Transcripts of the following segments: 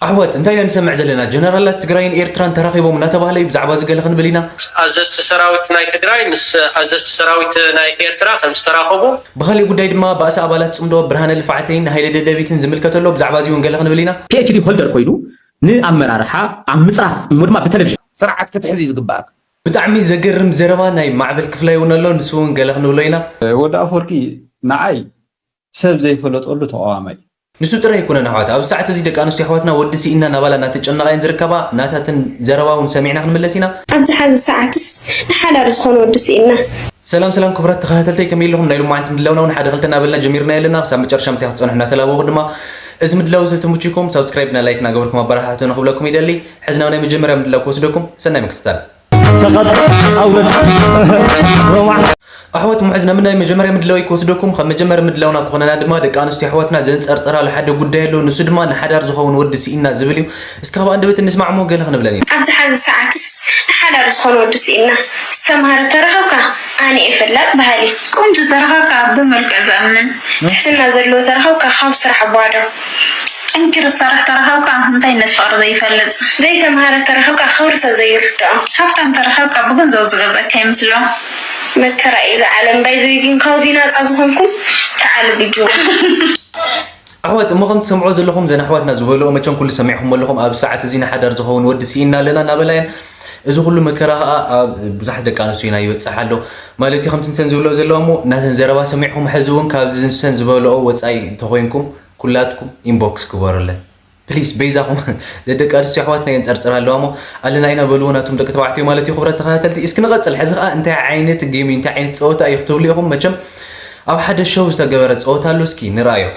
أحوت أنت يا نسمع زلنا جنرالات تجراين إيرتران تراقبهم نتباهلي بزعباز قال خن بلينا أزست سراويت ناي تجراين أزست سراويت ناي إيرترا خمس تراقبوا بخلي قداي ما بأس أبالات صمدوا برهان الفعتين هاي دبيتين زميل كتلو بزعبازي ونقال خن بلينا PhD هولدر كويدو نأمر أرحا عم مصرف مدمع بالتلفزيون سرعة كتحزيز قباك بتعمي زجرم زربا ناي معبل كفلاي ونلو نسون قال خن بلينا ودا أفركي معي سب زي فلوت قول له توامي نسو ترى يكون نحوات أب ساعة تزيد كانوا سيحواتنا ودسي إننا نبلا ناتجنا غين زركبا ناتن زربا ونسمعنا خن ملسينا أمس حاز ساعتس نحدا رزقون ودسي إنا سلام كبرات تخاتلتي كميل لهم نايلو ما عندهم دلونا ونحد غلتنا بلنا جميرنا لنا سام جرشم سيحصون احنا تلابو خدمه ازم دلوزه تموتشيكم سبسكرايبنا لايكنا قبلكم برحاتنا قبلكم يدلي حزنا وناي مجمره من دلو كوسدكم سناي مكتتال سقط أول أحوت محزنا من مجمره من دلو يكوسدكم خم مجمره من دلونا كخنا دما دق انستي احوتنا زين صرصرا لحد غداي له نسو دما نحدار زخون ودسي إنا زبليو اسكابا اندبت نسمع مو قال خنبلني أمس حاز ساعتس نحدا رزقون ودسي إنا استمهر ترخوكا أنا إفلات بهالي قمت ترخوكا بملك زمن تحسنا زلو ترخوكا 5 رحبادو انكر الصراحة ترخوكا انتي نسفر زي فلت زي تمهر ترخوكا خورسة زي يردو حفتن ترخوكا بغن زوز غزاك يمسلو مكرا إذا عالم بايزو يجين كودينا أزغنكم تعالوا فيديو أحوت مغم تسمعوا زلهم زين أحواتنا زبلوا ما كان كل سمعهم لهم أب ساعة زين حدر زخون ودسينا لنا نابلين إذا كل مكراها بزح دكانو سينا يوتصحلو مالتي 5 سنة زبلوا زلومو ناتن زربا سمعهم حزون كاب زين سنة زبلوا وصاي تخوينكم كلاتكم إنبوكس كبرله بليز بيزاهم ددك أرسي أحواتنا ينصرصر لومو قالنا إنا بلونا توم دك تبعتي مالتي خبرات تخاتلتي اسكن غصل حزقه انت عينت جيم انت عينت صوت يكتب ليهم مچم أو حدا شو استجبر صوت له سكي نرايو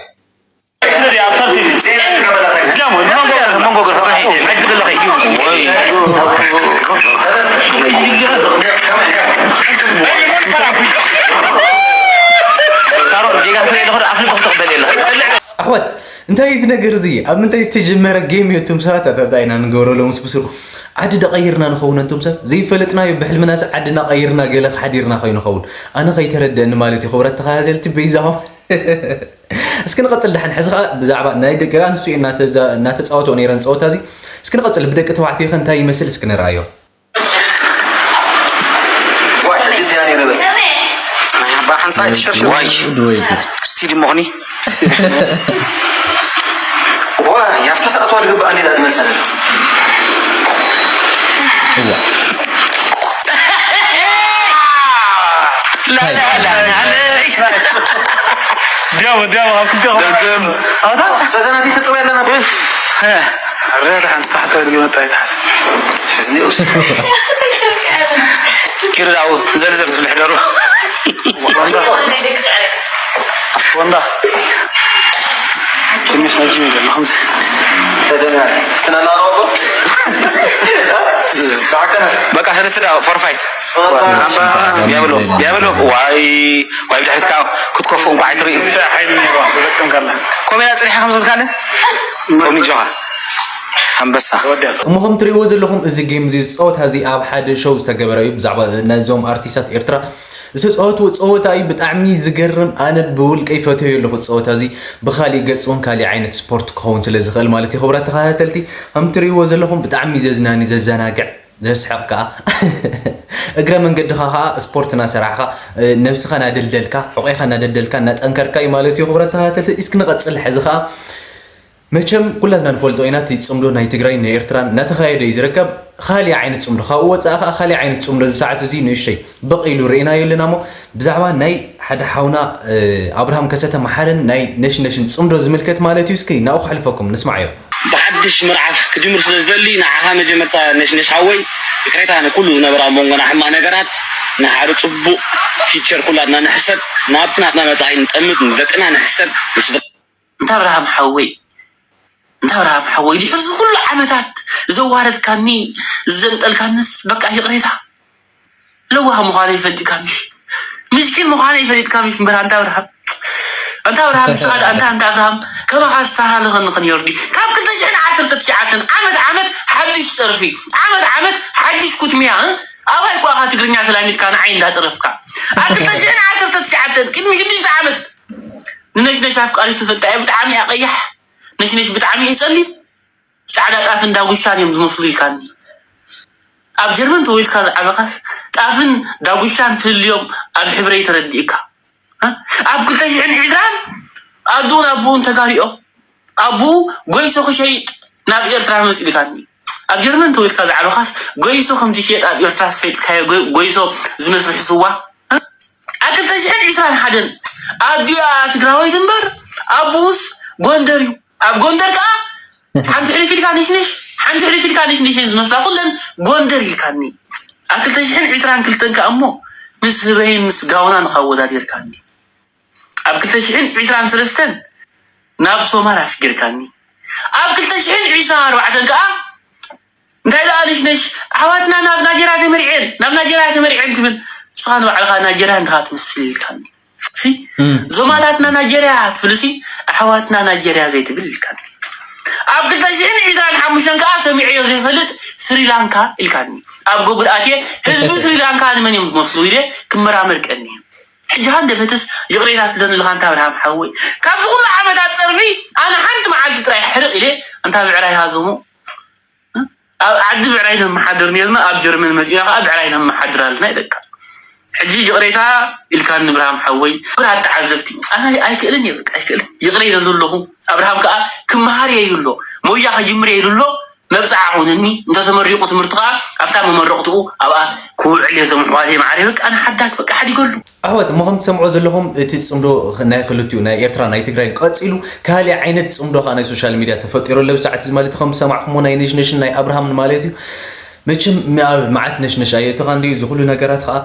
أحوت انت عايز نقر زي ام انت يستجمر جيم يوتم ساعات تداينا نقولوا لهم سبسرو عدد غيرنا نخون انتم سب زي فلتنا يبحل مناس عدنا غيرنا قالك حديرنا خاين نخون انا خي تردى ان مالتي خبرت تخاذلت بيزاهم اسكن قتل دحن حزقه بزعبا ناي دقان سو ان تصاوتو نيرن صوتا زي اسكن قتل بدك توعتي خنتا يمثل اسكن رايو واحد جيت يعني ربع باحن سايت شرشر واي ستيدي مغني واه يفتح أطول قبل أن يدعي مثلا لا ديام هذا تزناتي تطوي لنا ريح عن تحت الجنة تحت حزني أوسف كيرو دعوه زلزل في الحجر والله كميش مجيء ولا خمسة تمام أنا لا أروح بقى عشان السرعة فورفايت بيعملوا واي بتحس كاو كنت كفوا وقاعد تري ساحل كم يا صريحة 5 كان كم جوها هم بس المهم تريو زلهم እዚ ጌም እዚ صوت هذه اب حد شو استجبر بزعبا نزوم ارتيستات إيرترا صوت أي بتعمي زجرم أنا بقول كيف تهيله صوت هذه بخالي قصون كالي عينة سبورت كون سلزغل مالتي خبرات تخاتلتي هم تريو زلهم بتعمي زناني زناقع زسحقا اقرا من قد خا سبورتنا صراحه نفسك انا دلدلكا حقيقه انا دلدلكا نطنكركاي مالتي خبرات تخاتلتي اسكن قصل حزخا مچم كلنا نفولدو اينات يصمدو ناي تግራይ نا ኤርትራን نتخايد يزركب خالي عين تصمدو خا وصاخا خالي عين تصمدو ساعه زي نشي بقيلو رينا يلنامو بزعبا ناي حدا حونا ابراهام كسته محرن ناي نشن تصمدو زملكت مالتي اسكي ناو خلفكم نسمعيو بعدش مرعف كجمر سلازدلي نعها مجمرتا نش حوي فكرتها انا كله زنبرا مونغنا حما نغرات نحارو صبو فيتشر كلنا نحسب نابتنا متاعي نطمت نذقنا نحسب انت ابراهام حوي انت ابراهام حوي دي فرز كل عمتات زوارت كاني زنطل كانس بقى يقريتا لوها مخالفه دي كامي مسكين مخالفه دي كامي في انت ابراهام سعد انت ابراهام كما خاصتها لغن يردي كم كنت شحن 10 عمد حدش صرفي عمد حدش كتميا ابا يقوا تقرنيا سلاميت كان عين لا صرفك كنت شحن 10 كن مش عمد نش افكاري تفلت بتعامي اقيح نش بتعامي يصلي ጣፍን ዳጉሻን እዮም ዝመስሉ ኢልካኒ ኣብ ጀርመን ተወልካ ዝዓበኻስ ጣፍን ዳጉሻን ትልዮም ኣብ ሕብረይ ተረዲእካ ኣብ 2020 ኣዶን ኣቦን ተጋሪኦ ኣቡ ጎይሶ ክሸይጥ ናብ ኤርትራ መፅእ ኢልካኒ ኣብ ጀርመን ተወልካ ዝዓበኻስ ጎይሶ ከምቲ ሸይጥ ኣብ ኤርትራ ስፈይጥካዮ ጎይሶ ዝመስርሕ ስዋ ኣብ 2021 ኣድያ ትግራዋይት እምበር ኣቡስ ጎንደር እዩ ኣብ ጎንደር ከዓ ሓንቲ ሕልፊልካ ንሽንሽ ዝመስላ ኩለን ጎንደር ኢልካኒ ኣብ 2022 ከዓ እሞ ምስ ህበይን ምስ ጋውና ንኸወዳዲርካኒ ኣብ 2023 ናብ ሶማል ኣስጊርካኒ ኣብ 2024 ከዓ እንታይ ደኣ ንሽንሽ ኣሕዋትና ናብ ናጀርያ ተመሪዐን ትብል ስኻን ባዕልኻ ናጀርያ እንትኻ ትምስል ኢልካኒ ዞማታትና ናጀርያ ትብልሲ ኣሕዋትና ናጀርያ ዘይትብል ኢልካኒ ኣብ 2025 ከዓ ሰሚዕዮ ዘይፈልጥ ስሪላንካ ኢልካኒ ኣብ ጎግል ኣትየ ህዝቢ ስሪላንካ ንመን እዮም ዝመስሉ ኢለ ክመራመር ቀኒ ሕጂ ሃንደበትስ ይቕሬታት ለንልኻ እንታ ኣብርሃም ሓወይ ካብዚ ኩሉ ዓመታት ፀርፊ ኣነ ሓንቲ መዓልቲ ጥራይ ሕርቕ ኢለ እንታ ብዕራይ ሃዘሙ ኣብ ዓዲ ብዕራይ ነመሓድር ነርና ኣብ ጀርመን መፂና ከዓ ብዕራይ ነመሓድር ኣለና ይደቃ ሕጂ ይቕሬታ ኢልካኒ ብርሃም ሓወይ ብርሃ ተዓዘብቲ ኣነ ኣይክእልን ኣይክእልን ይቕረይ ዘለኹ ኣብርሃም ከዓ ክመሃር የይብሎ ሞያ ከጅምር የይብሎ መብፃዕ ኹንኒ እንተተመሪቑ ትምህርቲ ከዓ ኣብታ መመረቕትኡ ኣብኣ ክውዕል የዘም ኣሕዋት ማዕረ በቃ ኣነ ሓዳግ በቃ ሓዲገሉ ኣሕዋት እሞ ከም ትሰምዖ ዘለኹም እቲ ፅምዶ ናይ ክልቲኡ ናይ ኤርትራ ናይ ትግራይን ቀፂሉ ካሊእ ዓይነት ፅምዶ ከዓ ናይ ሶሻል ሚድያ ተፈጢሩ ኣሎ ብሰዓት እዚ ማለት ከም ሰማዕኹሞ ናይ ነሽነሽን ናይ ኣብርሃምን ማለት እዩ መቸም መዓት ነሽነሽ ኣየትኻ እንዲ ዝኩሉ ነገራት ከዓ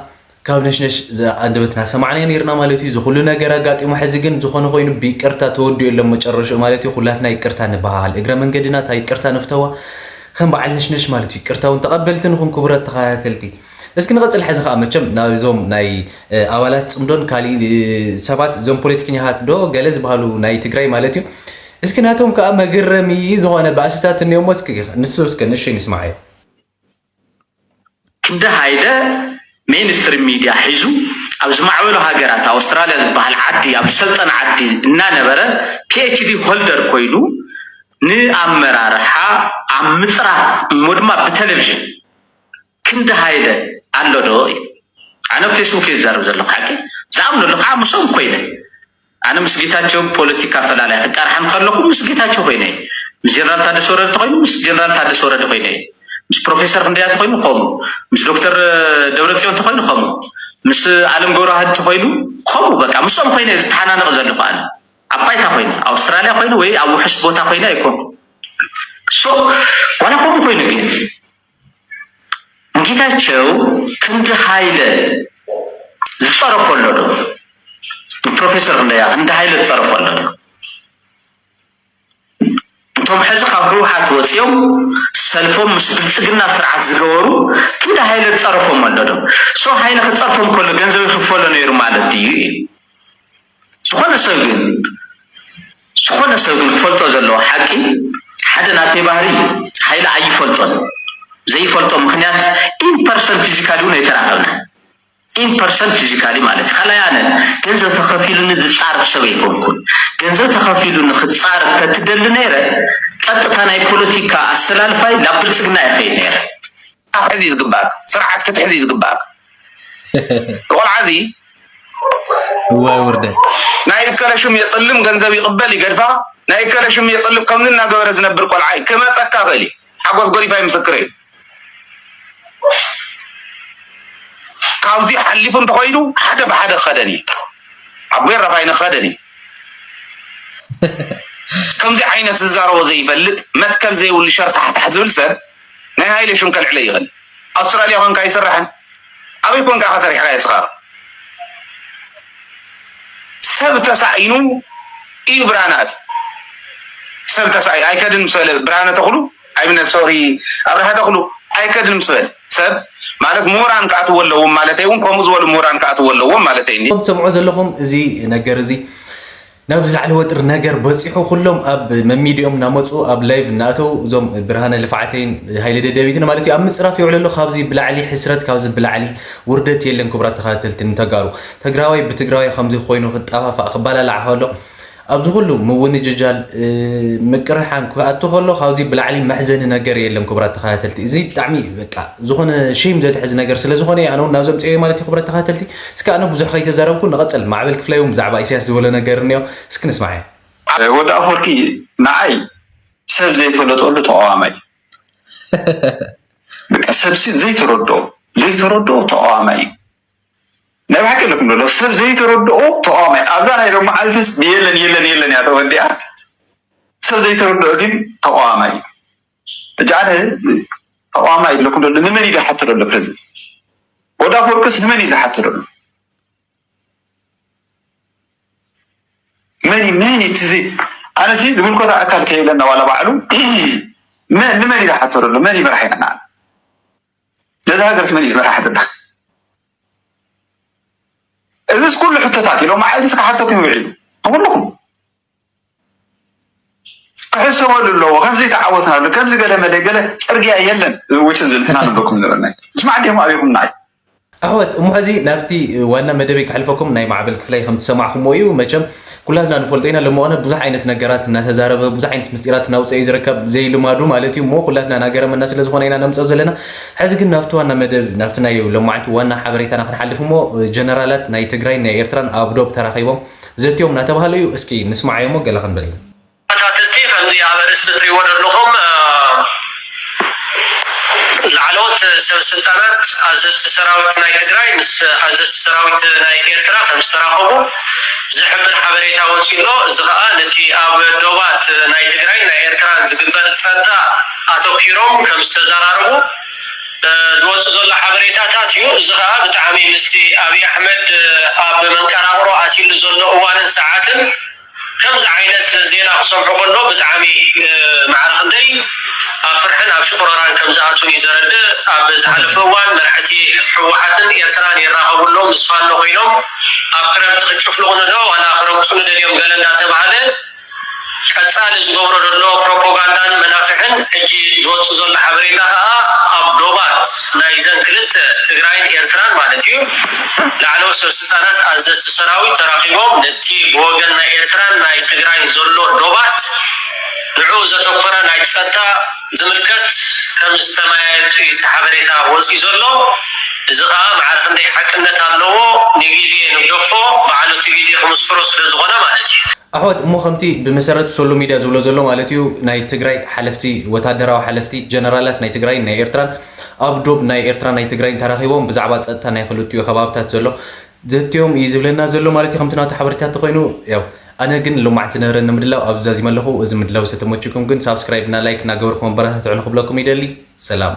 ካብ ነሽነሽ አንደበትና ሰማዕና ነርና ማለት እዩ ዝኩሉ ነገር አጋጢሙ ሕዚ ግን ዝኾነ ኮይኑ ቢቅርታ ተወዲኡ የለም መጨረሻው ማለት እዩ ሁላትና ይቅርታ ንበሃል እግረ መንገድና ታይ ይቅርታ ነፍተዋ ከም በዓል ነሽነሽ ማለት እዩ ይቅርታውን ተቀበልትን ኹን ክብረት ተኸታተልቲ እስኪ ንቀፅል ሕዚ ከዓ መቸም ናብዞም ናይ ኣባላት ፅምዶን ካሊ ሰባት ዞም ፖለቲከኛታት ዶ ገለ ዝበሃሉ ናይ ትግራይ ማለት እዩ እስኪ ናቶም ከዓ መግረሚ ዝኾነ ባእስታት እንዮም እስኪ ንሱ እስኪ ንሽይ ንስማዓዮ ክንደ ሃይደ ሚኒስትሪ ሚዲያ ሒዙ ኣብ ዝማዕበሉ ሃገራት ኣውስትራልያ ዝበሃል ዓዲ ኣብ ሰልጠን ዓዲ እናነበረ ፒኤችዲ ሆልደር ኮይኑ ንኣመራርሓ ኣብ ምፅራፍ እሞ ድማ ብቴሌቭዥን ክንደ ሃይለ ኣሎ ዶ እዩ ኣነ ፌስቡክ ይዛረብ ዘለኹ ሓቂ ዝኣምነሉ ከዓ ምሶም ኮይነ ኣነ ምስ ጌታቸው ፖለቲካ ፈላላይ ክቃርሓን ከለኹ ምስ ጌታቸው ኮይነ ምስ ጀነራል ታደሰ ወረደ ኮይኑ ምስ ጀነራል ታደሰ ወረደ ኮይነ مش بروفيسور خنديات خوينو خم مش دكتور دولتيون تخوينو خم مش عالم جوراهد تخوينو خم بقى مش أم خوينه استحنا نغزل لقان أباي تخوينه أستراليا خوينه وي أو حسبو تخوينه يكون شو وأنا خم خوينه بين مجيتا شو كنت هايلة الصرف ولا ده بروفيسور خنديات كنت هايلة الصرف ولا ده توم حزق روحات وسيوم سلفهم مش بلصقنا سرعة زغورو كده هايله تصرفهم مالدو سو هايله تصرفهم كل ገንዘብ ይخفሉ ነው ይሩ ማለት እዩ ዝኾነ ሰብ ግን ፈልጦ ዘለዎ ሓቂ ሓደ ናተይ ባህሪ ሃይለ ኣይፈልጦን ዘይፈልጦ ምክንያት ኢን ፐርሰን ፊዚካሊ ነው የተራኸብና ኢን ፐርሰን ፊዚካሊ ማለት خلاያነ ገንዘብ ተኸፊሉን ዝጻርፍ ሰብ ይኮንኩን ገንዘብ ተኸፊሉን ክትጻርፍ ተትደል ነይረ ቀጥታ ናይ ፖለቲካ አሰላልፋይ ላብልጽግና ይኸይ ነይረ ሕዚ ዝግባክ ስርዓት ክትሕዚ ዝግባክ ቆልዓዚ ወይ ወርደ ናይ ከለሽም የጽልም ገንዘብ ይቅበል ይገድፋ ናይ ከለሽም የጽልም ከምና ገበረ ዝነብር ቆልዓይ ከመጸካ በሊ ሓጎስ ጎሪፋይ ምስክረይ ካብዚ ሓሊፉን ተኾይኑ ሓደ በሓደ ኸደኒ አቦይ ረፋይነ ኸደኒ ከምዚ ዓይነት ዝዛረቦ ዘይፈልጥ መትከል ዘይውል ሸርታ ታሕት ዝብል ሰብ ናይ ሃይለ ሽም ከልዕለ ይኽእል ኣውስትራልያ ኮንካ ይስራሕን ኣበይ ኮንካ ከሰሪሕካ የስኻ ሰብ ተሳኢኑ እዩ ብርሃናት ሰብ ተሳኢ ኣይከድን ምስበለ ብርሃነ ተኽሉ ኣይምነት ሶሪ ኣብርሃ ተኽሉ ኣይከድን ምስበለ ሰብ ማለት ምሁራን ከኣትዎ ኣለዎም ማለት እውን ከምኡ ዝበሉ ምሁራን ከኣትዎ ኣለዎም ማለት እዩ ከም ትሰምዑ ዘለኹም እዚ ነገር እዚ ናብ ዝለዓለ ወጥር ነገር በፂሑ ኩሎም ኣብ መሚድዮም ናመፁ ኣብ ላይቭ እናእተው እዞም ብርሃነ ልፍዓተይን ሃይለ ደደቢትን ማለት እዩ ኣብ ምፅራፍ ይውዕሉ ኣሎ ካብዚ ብላዕሊ ሕስረት ካብዚ ብላዕሊ ውርደት የለን ክቡራት ተኸታተልቲ እንተጋሩ ትግራዋይ ብትግራዋይ ከምዚ ኮይኑ ክጣፋፋእ ክባላላዕ ከሎ ኣብዚ ኩሉ ምውንጅጃል ምቅርሓን ክኣቱ ከሎ ካብዚ ብላዕሊ መሕዘኒ ነገር የለም ክቡራት ተኸታተልቲ እዚ ብጣዕሚ በቃ ዝኾነ ሸም ዘትሕዝ ነገር ስለ ዝኾነ ኣነ እውን ናብዞም ፅዮ ማለት እዩ ክቡራት ተኸታተልቲ እስኪ ኣነ ብዙሕ ከይተዛረብኩ ንቐፅል ማዕበል ክፍላይ እውን ብዛዕባ ኢሳያስ ዝበሎ ነገር እኒኦ እስኪ ንስማዕ እየ ወዲ ኣፈወርቂ ንዓይ ሰብ ዘይፈለጠሉ ተቃዋማይ በቃ ሰብ ዘይተረድኦ ተቃዋማይ እዩ ናይ ባሕቂ ለኩም ሎ ሰብ ዘይተረድኦ ተቃዋማይ ኣብዛ ናይ ሎሚ ዓልፍስ የለን እያ ተወዲኣ ሰብ ዘይተረድኦ ግን ተቃዋማይ እዩ እጂ ኣነ ተቃዋማይ ለኩም ሎ ንመን እዩ ዝሓትት ኣሎ ፕረዚደንት ወዲ ኣፈወርቅስ ንመን እዩ ዝሓትት ኣሎ መን ትዚ ኣነሲ ንምልኮታ ኣካል ከይብለና ዋላ ባዕሉ ንመን እዩ ዝሓትት ኣሎ መን ይመራሕ ኢና ነዚ ሃገርስ መን እዩ ዝመራሕ ደና እዚስ ኩሉ ሕቶታት ኢሎም ዓይልስ ክሓተኩም ይውዒሉ ኩልኩም ክሕሰበሉ ኣለዎ ከምዚ ተዓወትና ኣሎ ከምዚ ገለ ገለ ፅርግያ የለን ውጭ ዝልሕና ንበኩም ነበርና እስማዕ ዲሞ ኣብይኩም ናይ ኣሕወት እሞ ሕዚ ናብቲ ዋና መደበይ ክሕልፈኩም ናይ ማዕበል ክፍላይ ከም ትሰማዕኹምዎ እዩ መቸም ኩላትና ንፈልጦ ኢና ለመሆነ ብዙሕ ዓይነት ነገራት እናተዛረበ ብዙሕ ዓይነት ምስጢራት እናውፅአ ዝርከብ ዘይልማዱ ማለት እዩ እሞ ኩላትና ናገረመና ስለ ዝኾነ ኢና ነምፀእ ዘለና ሕዚ ግን ናብቲ ዋና መደብ ናብቲ ናይ ሎማዓንቲ ዋና ሓበሬታና ክንሓልፍ እሞ ጀነራላት ናይ ትግራይ ናይ ኤርትራን ኣብ ዶብ ተራኺቦም ዘትዮም እናተባሃለ እዩ እስኪ ንስማዕዮ ሞ ገለ ክንብል ኢና ተኸታተልቲ ከምዚ ኣብ ርእሲ እትሪእዎ ዘለኹም ላዕለዎት ሰበስልጣናት ኣዘዝቲ ሰራዊት ናይ ትግራይ ምስ ኣዘዝቲ ሰራዊት ናይ ኤርትራ ከም ዝተራኸቡ ዝሕብር ሓበሬታ ወፂሎ እዚ ከዓ ነቲ ኣብ ዶባት ናይ ትግራይ ናይ ኤርትራን ዝግበር ፀጥታ ኣተኪሮም ከም ዝተዘራርቡ ዝወፁ ዘሎ ሓበሬታታት እዩ እዚ ከዓ ብጣዕሚ ምስቲ ኣብይ ኣሕመድ ኣብ መንከራቅሮ ኣትሉ ዘሎ እዋንን ሰዓትን ከምዚ ዓይነት ዜና ክሰምዑ ከሎ ብጣዕሚ ማዕረ ክንደይ ኣብ ፍርሕን ኣብ ሽቁረራን ከም ዝኣቱን እዩ ዘረድእ ኣብ ዝሓለፈ እዋን መራሕቲ ሕወሓትን ኤርትራን ይራኸብሎ ምስ ፋኖ ኮይኖም ኣብ ክረምቲ ክጭፍልቑ ዶ ዋላ ክረግፁ ደልዮም ገለ እንዳተባሃለ ቀፃሊ ዝገብሮ ዘሎ ፕሮፓጋንዳን መናፍሕን ሕጂ ዝወፁ ዘሎ ሓበሬታ ከዓ ኣብ ዶባት ናይ ዘን ክልተ ትግራይን ኤርትራን ማለት እዩ ላዕለዎት ሰበስልጣናት ኣዘዝቲ ሰራዊት ተራኺቦም ነቲ ብወገን ናይ ኤርትራን ናይ ትግራይን ዘሎ ዶባት ንዕኡ ዘተኮረ ናይ ፀጥታ ዝምልከት ከም ዝተማየጡ እቲ ሓበሬታ ወፂኡ ዘሎ እዚ ከዓ ማዕረ ክንደይ ሓቅነት ኣለዎ ንግዜ ንግደፎ በዓሉ እቲ ግዜ ክምስክሮ ስለዝኾነ ማለት እዩ ኣሕወት እሞ ከምቲ ብመሰረት ሶሎ ሚድያ ዝብሎ ዘሎ ማለት እዩ ናይ ትግራይ ሓለፍቲ ወታደራዊ ሓለፍቲ ጀነራላት ናይ ትግራይ ናይ ኤርትራን ኣብ ዶብ ናይ ኤርትራ ናይ ትግራይን ተራኺቦም ብዛዕባ ፀጥታ ናይ ክልቲኡ ከባብታት ዘሎ ዘትዮም እዩ ዝብለና ዘሎ ማለት እዩ ከምቲ ናብቲ ሓበሬታት ተኮይኑ ያው ኣነ ግን ሎማዕቲ ነበረ ንምድላው ኣብዛዚመ ኣለኹ እዚ ምድላው ዝተመችኩም ግን ሳብስክራይብ እና ላይክ እናገበርኩም ኣበረታትዑ ንክብለኩም ይደሊ ሰላም